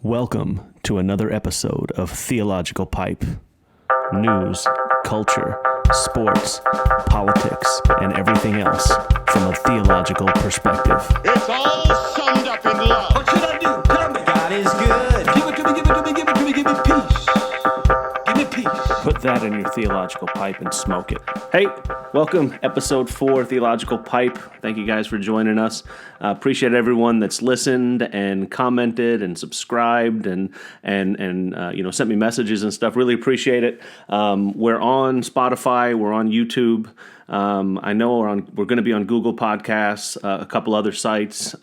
Welcome to another episode of Theological Pipe. News, culture, sports, politics, and everything else from a theological perspective. It's all summed up in love. What should I do? Tell me. God is good. Give it to me, give it to me, give it to me, give me peace. Give me peace. Put that in your theological pipe and smoke it. Hey, welcome, episode 4, Theological Pipe. Thank you guys for joining us. Appreciate everyone that's listened and commented and subscribed and sent me messages and stuff. Really appreciate it. We're on Spotify. We're on YouTube. I know we're going to be on Google Podcasts, a couple other sites.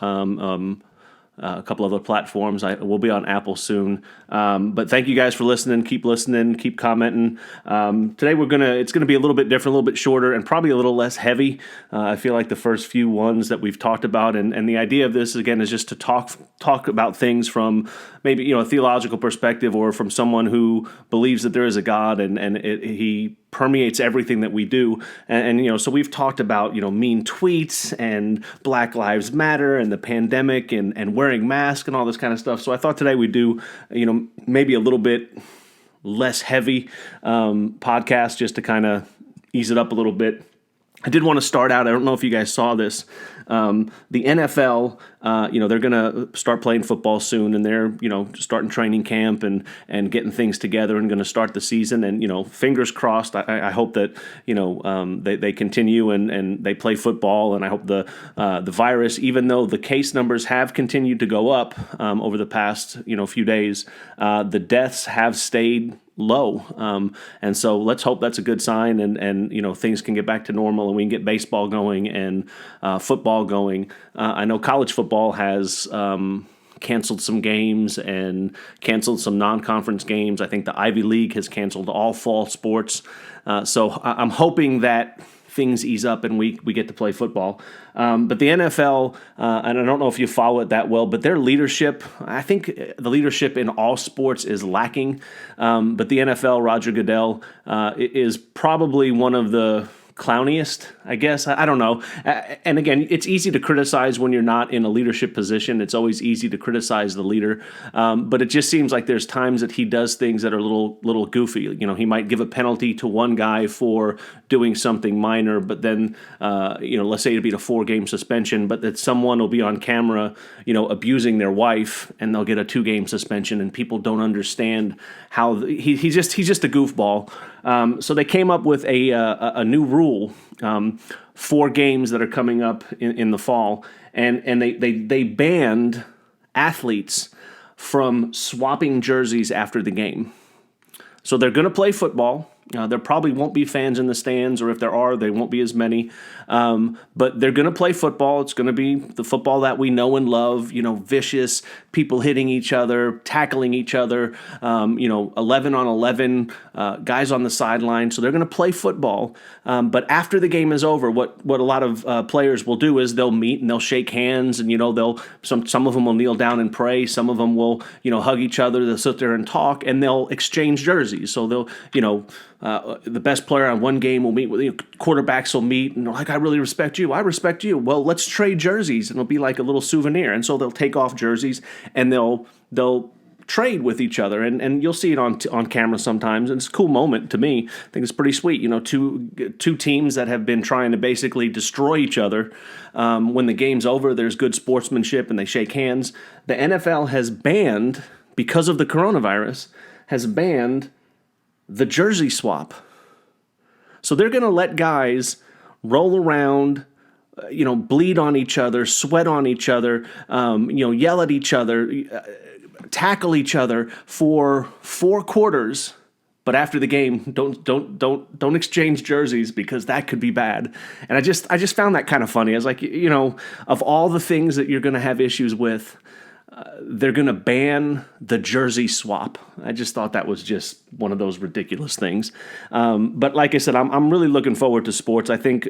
A couple other platforms. We'll be on Apple soon. But thank you guys for listening. Keep listening. Keep commenting. Today it's gonna be a little bit different, a little bit shorter, and probably a little less heavy. I feel like the first few ones that we've talked about, and the idea of this again is just to talk about things from maybe a theological perspective, or from someone who believes that there is a God and he permeates everything that we do. And so we've talked about, mean tweets and Black Lives Matter and the pandemic and wearing masks and all this kind of stuff. So I thought today we'd do, maybe a little bit less heavy podcast just to kind of ease it up a little bit. I did want to start out, I don't know if you guys saw this, the NFL, they're going to start playing football soon, and they're, starting training camp and getting things together and going to start the season. And, fingers crossed, I hope that, they continue and they play football. And I hope the virus, even though the case numbers have continued to go up over the past, few days, the deaths have stayed low. And so let's hope that's a good sign and things can get back to normal and we can get baseball going and football going. I know college football has canceled some games and canceled some non-conference games. I think the Ivy League has canceled all fall sports. So I'm hoping that things ease up and we get to play football. But the NFL, and I don't know if you follow it that well, but their leadership, I think the leadership in all sports is lacking. But the NFL, Roger Goodell, is probably one of the clowniest, I guess. I don't know. And again, it's easy to criticize when you're not in a leadership position. It's always easy to criticize the leader. But it just seems like there's times that he does things that are a little goofy. He might give a penalty to one guy for doing something minor, but then, let's say it'd be a 4-game suspension, but that someone will be on camera, abusing their wife, and they'll get a 2-game suspension, and people don't understand how he's just a goofball. So they came up with a new rule, 4 games that are coming up in the fall, and they banned athletes from swapping jerseys after the game. So they're going to play football. There probably won't be fans in the stands, or if there are, they won't be as many. But they're going to play football. It's going to be the football that we know and love, vicious, people hitting each other, tackling each other, 11 on 11, guys on the sideline. So they're going to play football. But after the game is over, what a lot of players will do is they'll meet and they'll shake hands, and, some of them will kneel down and pray. Some of them will, hug each other. They'll sit there and talk, and they'll exchange jerseys. So they'll, the best player on one game will meet with quarterbacks will meet, and they're like, I really respect you. I respect you. Well, let's trade jerseys, and it'll be like a little souvenir. And so they'll take off jerseys and they'll trade with each other, and you'll see it on camera sometimes. And it's a cool moment to me. I think it's pretty sweet. Two teams that have been trying to basically destroy each other. When the game's over, there's good sportsmanship and they shake hands. The NFL has banned, because of the coronavirus, the jersey swap. So they're going to let guys roll around, bleed on each other, sweat on each other, yell at each other, tackle each other for 4 quarters. But after the game, don't exchange jerseys, because that could be bad. And I just found that kind of funny. I was like, of all the things that you're going to have issues with, they're going to ban the jersey swap. I just thought that was just one of those ridiculous things. But like I said, I'm really looking forward to sports. I think,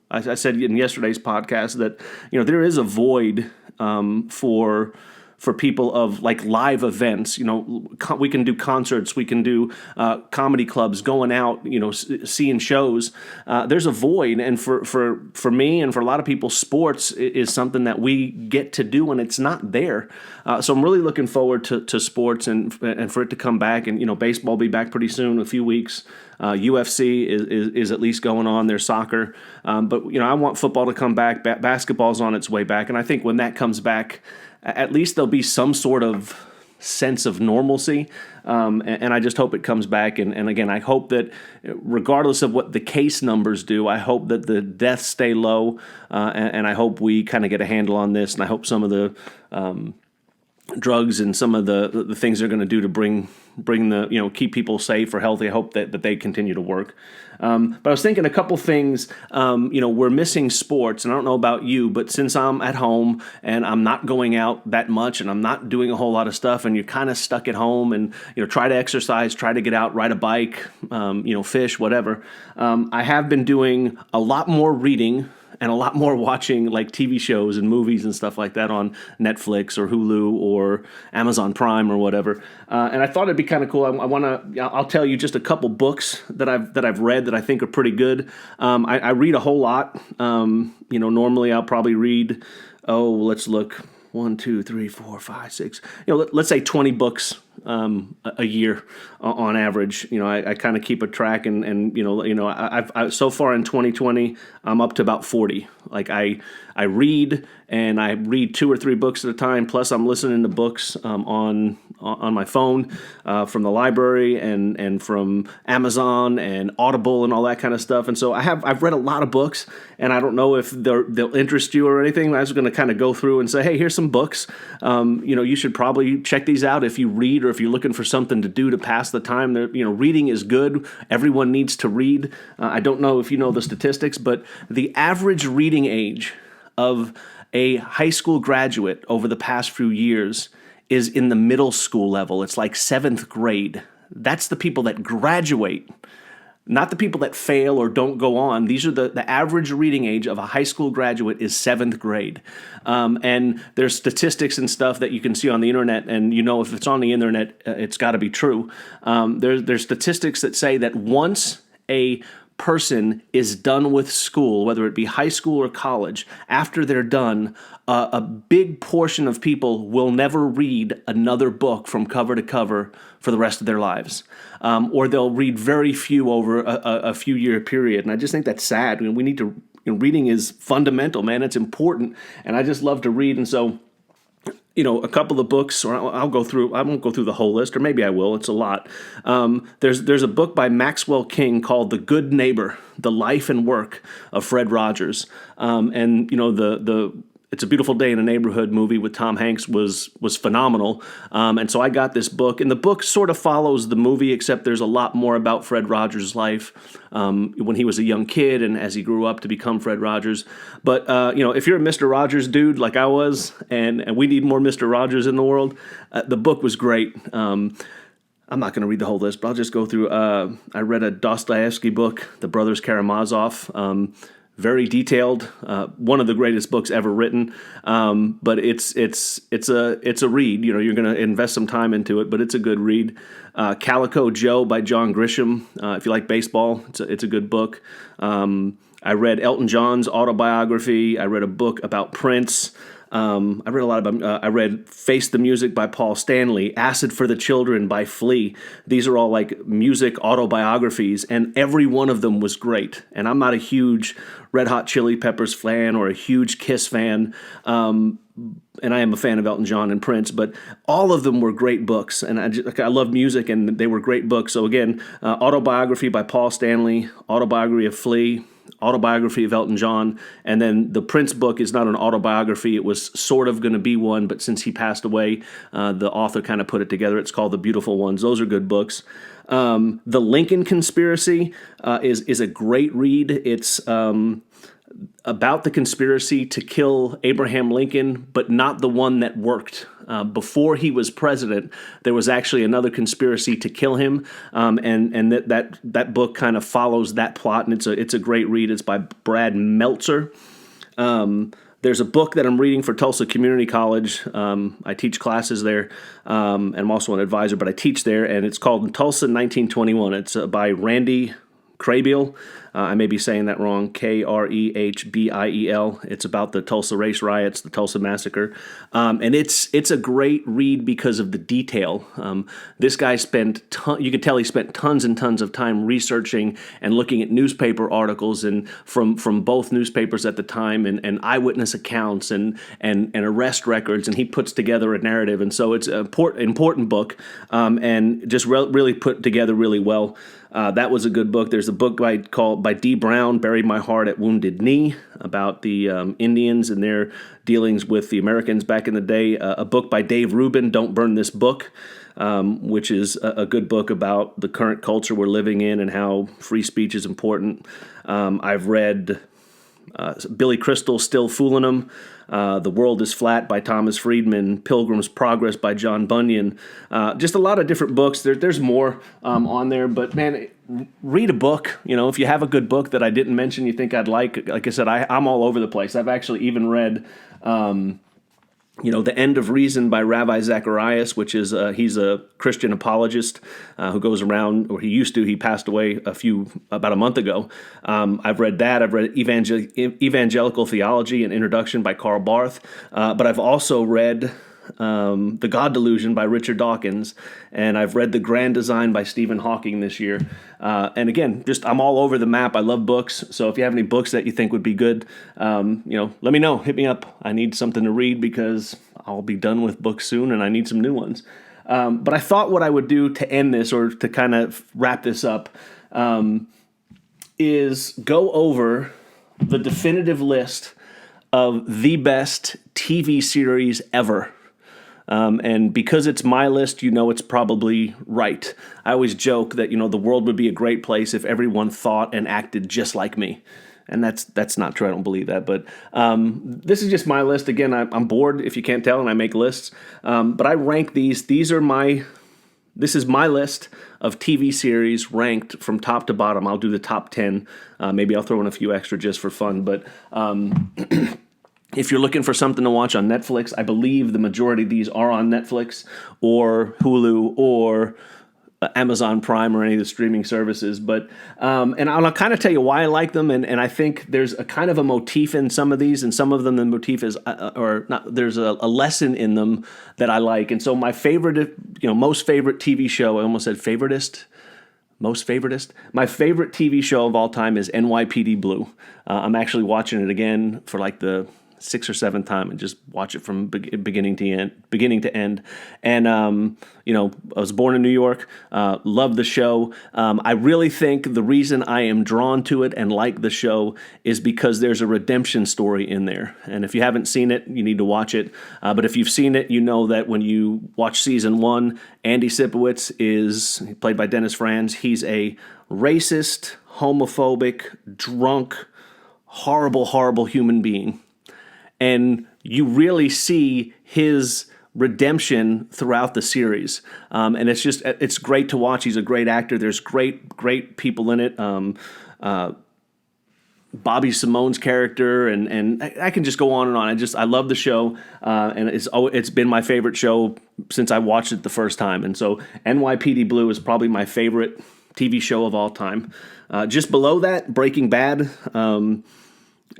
I said in yesterday's podcast that, there is a void for for people of like live events. We can do concerts, we can do comedy clubs, going out, seeing shows. There's a void, and for me and for a lot of people, sports is something that we get to do, and it's not there. So I'm really looking forward to sports and for it to come back. And baseball will be back pretty soon, a few weeks. UFC is at least going on. There's soccer, but I want football to come back. Basketball's on its way back, and I think when that comes back, at least there'll be some sort of sense of normalcy, and I just hope it comes back. And again, I hope that regardless of what the case numbers do, I hope that the deaths stay low, and I hope we kind of get a handle on this, and I hope some of the drugs and some of the things they're going to do to bring the keep people safe or healthy, I hope that they continue to work. But I was thinking a couple things. We're missing sports, and I don't know about you, but since I'm at home and I'm not going out that much and I'm not doing a whole lot of stuff, and you're kind of stuck at home, and try to exercise, try to get out, ride a bike, fish, whatever. I have been doing a lot more reading and a lot more watching like TV shows and movies and stuff like that on Netflix or Hulu or Amazon Prime or whatever. And I thought it'd be kind of cool. I'll tell you just a couple books that I've read that I think are pretty good. I read a whole lot. Normally I'll probably read, let's look, 1, 2, 3, 4, 5, 6. Let's say 20 books a year on average. I kind of keep a track, and I've so far in 2020 I'm up to about 40. Like I read, and I read 2 or 3 books at a time. Plus I'm listening to books on my phone from the library and from Amazon and Audible and all that kind of stuff. And so I've read a lot of books, and I don't know if they'll interest you or anything. I was going to kind of go through and say, hey, here's some books. You should probably check these out if you read, or if you're looking for something to do to pass the time. Reading is good. Everyone needs to read. I don't know if you know the statistics, but the average reading age of a high school graduate over the past few years is in the middle school level. It's like 7th grade. That's the people that graduate, not the people that fail or don't go on. These are the average reading age of a high school graduate is 7th grade. And there's statistics and stuff that you can see on the internet, and if it's on the internet, it's got to be true. There's statistics that say that once a person is done with school, whether it be high school or college, after they're done, a big portion of people will never read another book from cover to cover for the rest of their lives. Or they'll read very few over a few year period. And I just think that's sad. We need to, reading is fundamental, man. It's important. And I just love to read. And so, a couple of books, or I won't go through the whole list, or maybe I will. It's a lot. There's a book by Maxwell King called The Good Neighbor: The Life and Work of Fred Rogers. It's a Beautiful Day in a Neighborhood movie with Tom Hanks was phenomenal. And so I got this book, and the book sort of follows the movie, except there's a lot more about Fred Rogers' life when he was a young kid and as he grew up to become Fred Rogers. But, if you're a Mr. Rogers dude like I was, and we need more Mr. Rogers in the world, the book was great. I'm not going to read the whole list, but I'll just go through. I read a Dostoevsky book, The Brothers Karamazov. Very detailed, one of the greatest books ever written. But it's a read. You're going to invest some time into it, but it's a good read. Calico Joe by John Grisham. If you like baseball, it's a good book. I read Elton John's autobiography. I read a book about Prince. I read a lot about. I read "Face the Music" by Paul Stanley, "Acid for the Children" by Flea. These are all like music autobiographies, and every one of them was great. And I'm not a huge Red Hot Chili Peppers fan or a huge Kiss fan, and I am a fan of Elton John and Prince, but all of them were great books. And I love music, and they were great books. So again, autobiography by Paul Stanley, autobiography of Flea, autobiography of Elton John, and then the Prince book is not an autobiography. It was sort of going to be one, but since he passed away, the author kind of put it together. It's called The Beautiful Ones. Those are good books. The Lincoln Conspiracy is a great read. It's about the conspiracy to kill Abraham Lincoln, but not the one that worked. Before he was president, there was actually another conspiracy to kill him, and that book kind of follows that plot, and it's a great read. It's by Brad Meltzer. There's a book that I'm reading for Tulsa Community College. I teach classes there, and I'm also an advisor, but I teach there, and it's called Tulsa 1921. It's by Randy Krabiel. I may be saying that wrong, Krehbiel. It's about the Tulsa race riots, the Tulsa massacre. And it's a great read because of the detail. This guy you could tell he spent tons and tons of time researching and looking at newspaper articles and from both newspapers at the time and eyewitness accounts and arrest records, and he puts together a narrative. And so it's an important book and just really put together really well. That was a good book. There's a book by D. Brown, Buried My Heart at Wounded Knee, about the Indians and their dealings with the Americans back in the day. A book by Dave Rubin, Don't Burn This Book, which is a good book about the current culture we're living in and how free speech is important. I've read Billy Crystal, Still Fooling 'Em, The World is Flat by Thomas Friedman, Pilgrim's Progress by John Bunyan. Just a lot of different books. There's more on there, but man, read a book. If you have a good book that I didn't mention you think I'd like I said, I'm all over the place. I've actually even read The End of Reason by Ravi Zacharias, which is he's a Christian apologist who goes around, or he used to. He passed away about a month ago. I've read that. I've read Evangelical Theology, an introduction by Karl Barth. But I've also read The God Delusion by Richard Dawkins, and I've read The Grand Design by Stephen Hawking this year. And again, I'm all over the map. I love books, so if you have any books that you think would be good, let me know. Hit me up. I need something to read because I'll be done with books soon, and I need some new ones. But I thought what I would do to end this, or to kind of wrap this up, is go over the definitive list of the best TV series ever. And because it's my list, it's probably right. I always joke that, the world would be a great place if everyone thought and acted just like me. And that's not true. I don't believe that. But this is just my list. Again, I'm bored, if you can't tell, and I make lists. But I rank these. This is my list of TV series ranked from top to bottom. I'll do the top 10. Maybe I'll throw in a few extra just for fun. But if you're looking for something to watch on Netflix, I believe the majority of these are on Netflix or Hulu or Amazon Prime or any of the streaming services. But and I'll kind of tell you why I like them. And I think there's a kind of a motif in some of these, and some of them the motif is there's a lesson in them that I like. And so my favorite, most favorite TV show, I almost said favoritist. Most favoritist? My favorite TV show of all time is NYPD Blue. I'm actually watching it again for like the 6th or 7th time and just watch it from beginning to end. And I was born in New York. Love the show. I really think the reason I am drawn to it and like the show is because there's a redemption story in there. And if you haven't seen it, you need to watch it. But if you've seen it, you know that when you watch season 1, Andy Sipowicz is played by Dennis Franz. He's a racist, homophobic, drunk, horrible, horrible human being. And you really see his redemption throughout the series. And it's great to watch. He's a great actor. There's great people in it. Bobby Simone's character, and I can just go on and on. I love the show, and it's been my favorite show since I watched it the first time. And so NYPD Blue is probably my favorite TV show of all time. Just below that, Breaking Bad.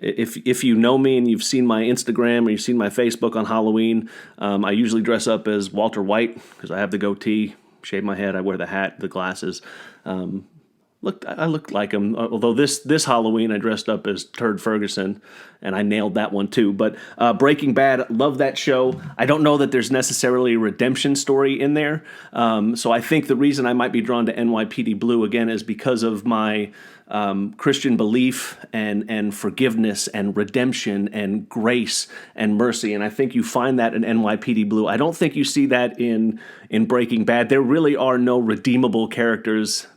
If you know me and you've seen my Instagram or you've seen my Facebook on Halloween, I usually dress up as Walter White because I have the goatee, shave my head, I wear the hat, the glasses. I looked like him, although this Halloween I dressed up as Turd Ferguson, and I nailed that one too. But Breaking Bad, love that show. I don't know that there's necessarily a redemption story in there, so I think the reason I might be drawn to NYPD Blue again is because of my Christian belief and forgiveness and redemption and grace and mercy. And I think you find that in NYPD Blue. I don't think you see that in Breaking Bad. There really are no redeemable characters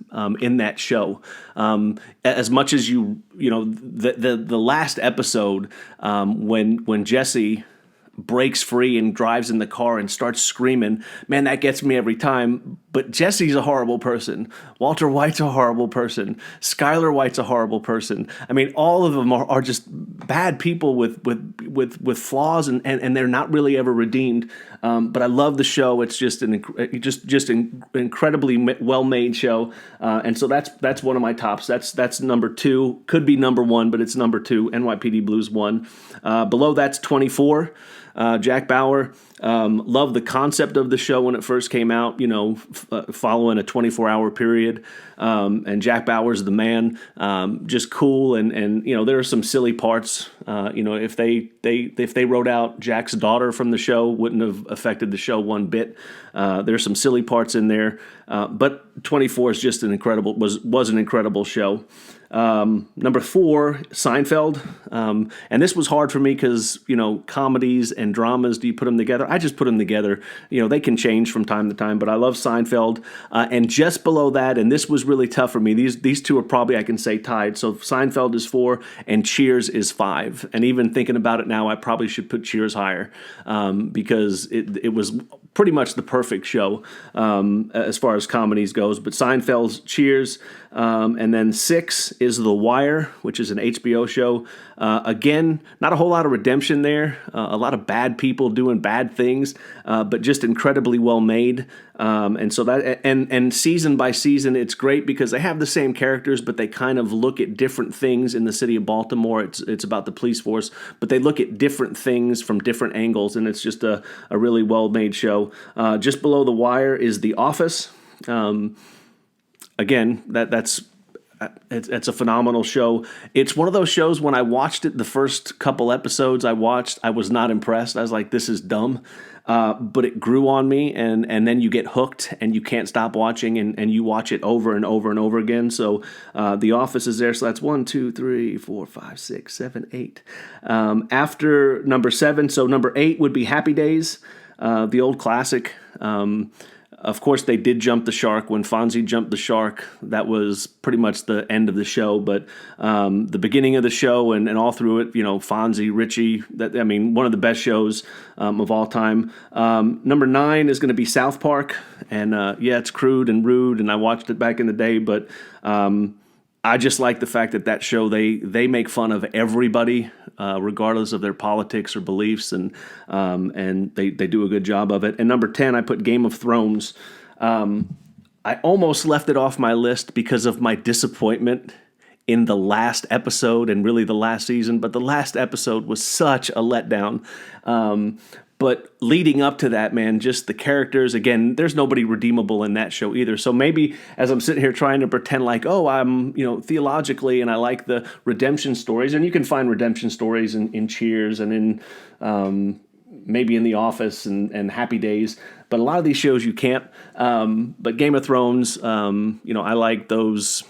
in that show. As much as the last episode when Jesse breaks free and drives in the car and starts screaming, man, that gets me every time. But Jesse's a horrible person. Walter White's a horrible person. Skylar White's a horrible person. I mean, all of them are just bad people with flaws, and they're not really ever redeemed. But I love the show. It's just an incredibly well-made show. And so that's one of my tops. That's number 2. Could be number 1, but it's number 2. NYPD Blue's 1. Below that's 24. Jack Bauer. Loved the concept of the show when it first came out, following a 24-hour period. And Jack Bauer's the man, just cool. And there are some silly parts. If they wrote out Jack's daughter from the show, wouldn't have affected the show one bit. There's some silly parts in there. But 24 is just was an incredible show. Number 4, Seinfeld. And this was hard for me because, comedies and dramas, do you put them together? I just put them together. They can change from time to time, but I love Seinfeld. And just below that, and this was really tough for me, these two are probably, I can say, tied. So Seinfeld is 4 and Cheers is 5. And even thinking about it now, I probably should put Cheers higher because it was pretty much the perfect show as far as comedies goes. But Seinfeld's Cheers, and then 6 is The Wire, which is an HBO show. Again, not a whole lot of redemption there. A lot of bad people doing bad things, but just incredibly well made. And so that and season by season, it's great because they have the same characters, but they kind of look at different things in the city of Baltimore. It's about the police force, but they look at different things from different angles, and it's just a really well made show. Just below The Wire is The Office. Again, it's a phenomenal show. It's one of those shows when I watched it, the first couple episodes I was not impressed. I was like, this is dumb. But it grew on me, and then you get hooked, and you can't stop watching, and you watch it over and over and over again. So The Office is there. So that's 1, 2, 3, 4, 5, 6, 7, 8. After number 7, so number 8 would be Happy Days, the old classic. Of course, they did jump the shark. When Fonzie jumped the shark, that was pretty much the end of the show. But the beginning of the show and all through it, Fonzie, Richie, one of the best shows of all time. Number 9 is going to be South Park. And it's crude and rude, and I watched it back in the day. But I just like the fact that show, they make fun of everybody, regardless of their politics or beliefs, and they do a good job of it. And number 10, I put Game of Thrones. I almost left it off my list because of my disappointment in the last episode and really the last season, but the last episode was such a letdown. But leading up to that, man, just the characters, again, there's nobody redeemable in that show either. So maybe as I'm sitting here trying to pretend like, I'm, theologically, and I like the redemption stories, and you can find redemption stories in Cheers and in maybe in The Office and Happy Days, but a lot of these shows you can't. But Game of Thrones, I like those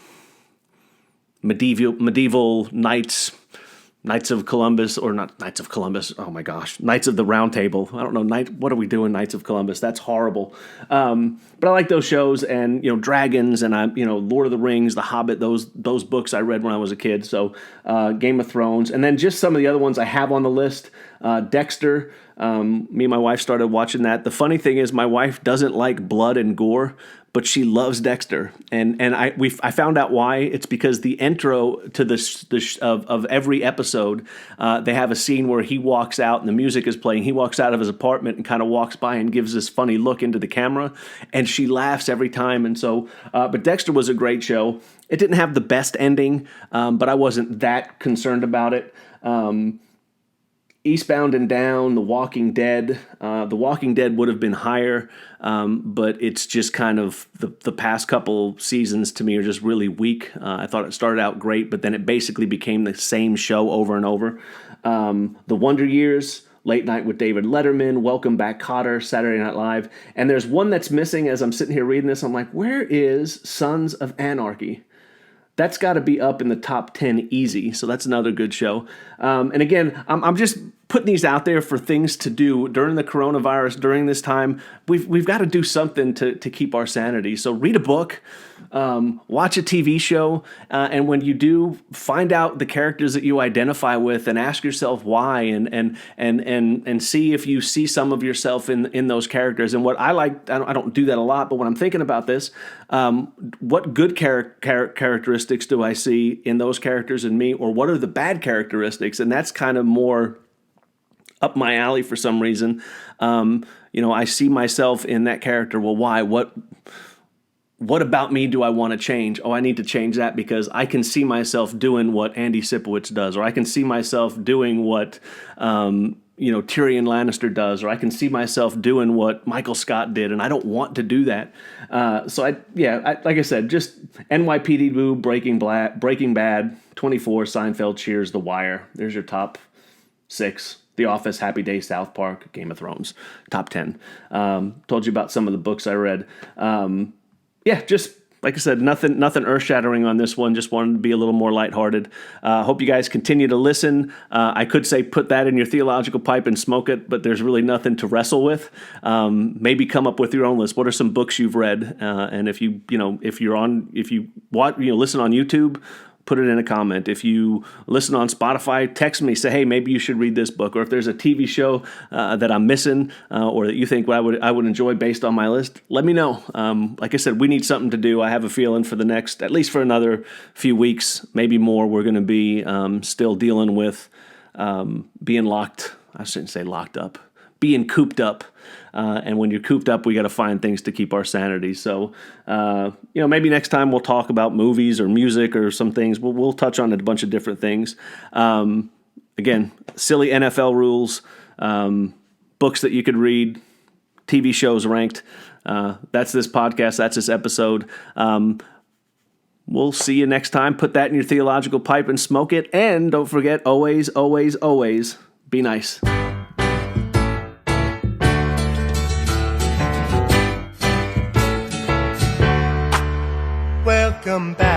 medieval Knights of Columbus, or not Knights of Columbus. Oh my gosh, Knights of the Round Table. I don't know. What are we doing? Knights of Columbus. That's horrible. But I like those shows, and Dragons, and Lord of the Rings, The Hobbit. Those books I read when I was a kid. So Game of Thrones, and then just some of the other ones I have on the list. Dexter. Me and my wife started watching that. The funny thing is, my wife doesn't like blood and gore, but she loves Dexter, and I found out why. It's because the intro to of every episode, they have a scene where he walks out and the music is playing. He walks out of his apartment and kind of walks by and gives this funny look into the camera, and she laughs every time. And so, but Dexter was a great show. It didn't have the best ending, but I wasn't that concerned about it. Eastbound and Down, The Walking Dead. The Walking Dead would have been higher, but it's just kind of the past couple seasons to me are just really weak. I thought it started out great, but then it basically became the same show over and over. The Wonder Years, Late Night with David Letterman, Welcome Back, Kotter, Saturday Night Live. And there's one that's missing as I'm sitting here reading this. I'm like, where is Sons of Anarchy? That's got to be up in the top 10 easy. So that's another good show. And again, I'm just putting these out there for things to do during the coronavirus, during this time. We've got to do something to keep our sanity. So read a book, watch a TV show, and when you do, find out the characters that you identify with, and ask yourself why, and see if you see some of yourself in those characters. And what I like, I don't do that a lot, but when I'm thinking about this, what good characteristics do I see in those characters in me, or what are the bad characteristics? And that's kind of more up my alley for some reason. I see myself in that character. Well, why? What about me do I want to change? Oh, I need to change that because I can see myself doing what Andy Sipowicz does, or I can see myself doing what Tyrion Lannister does, or I can see myself doing what Michael Scott did, and I don't want to do that. Like I said, just NYPD Blue, Breaking Bad, 24, Seinfeld, Cheers, The Wire. There's your top 6. The Office, Happy Days, South Park, Game of Thrones, top 10. Told you about some of the books I read. Just like I said, nothing earth-shattering on this one. Just wanted to be a little more lighthearted. Hope you guys continue to listen. I could say put that in your theological pipe and smoke it, but there's really nothing to wrestle with. Maybe come up with your own list. What are some books you've read? And if you listen on YouTube, put it in a comment. If you listen on Spotify, text me, say, hey, maybe you should read this book. Or if there's a TV show that I'm missing or that you think I would enjoy based on my list, let me know. Like I said, we need something to do. I have a feeling for the next, at least for another few weeks, maybe more, we're going to be still dealing with being locked. I shouldn't say locked up. Being cooped up. And when you're cooped up, we got to find things to keep our sanity. So, maybe next time we'll talk about movies or music or some things. We'll touch on a bunch of different things. Again, silly NFL rules, books that you could read, TV shows ranked. That's this podcast. That's this episode. We'll see you next time. Put that in your theological pipe and smoke it. And don't forget, always, always, always be nice. Welcome back.